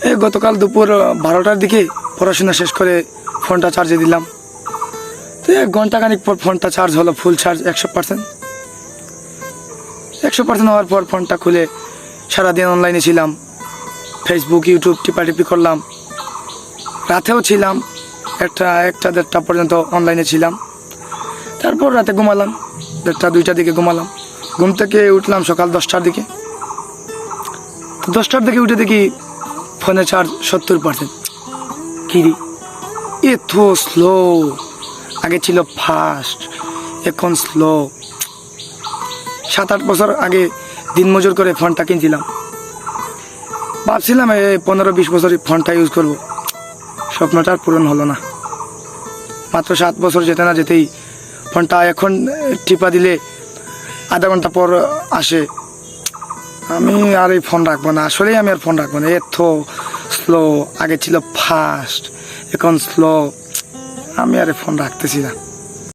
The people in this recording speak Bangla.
এই গতকাল দুপুর 12টার দিকে পড়াশোনা শেষ করে ফোনটা চার্জে দিলাম। তো 1 ঘন্টা খানিক পর ফোনটা চার্জ হলো, ফুল চার্জ 100%। 100% হওয়ার পর ফোনটা খুলে সারাদিন অনলাইনে ছিলাম, ফেসবুক ইউটিউব টিপাটিপি করলাম। রাতেও ছিলাম, 1টা 1টা 1:30 পর্যন্ত অনলাইনে ছিলাম। তারপর রাতে ঘুমালাম, 1টা 2টার দিকে ঘুমালাম। ঘুম থেকে উঠলাম সকাল 10টার দিকে। তো 10টার দিকে উঠে দেখি ফোনে চার্জ 70%। কিরি এত স্লো, আগে ছিল ফাস্ট, এখন স্লো। 7-8 বছর আগে দিনমজুর করে ফোনটা কিনছিলাম, ভাবছিলাম 15-20 বছর ফোনটা ইউজ করব। স্বপ্নটা আর পূরণ হলো না। মাত্র 7 বছর যেতে না যেতেই ফোনটা এখন টিপা দিলে আধা ঘন্টা পর আসে। আমি আর এই ফোন রাখবো না, আসলেই আমি আর ফোন রাখবো না। এত স্লো, আগে ছিল ফাস্ট, এখন স্লো। আমি আর এই ফোন রাখতেছি না।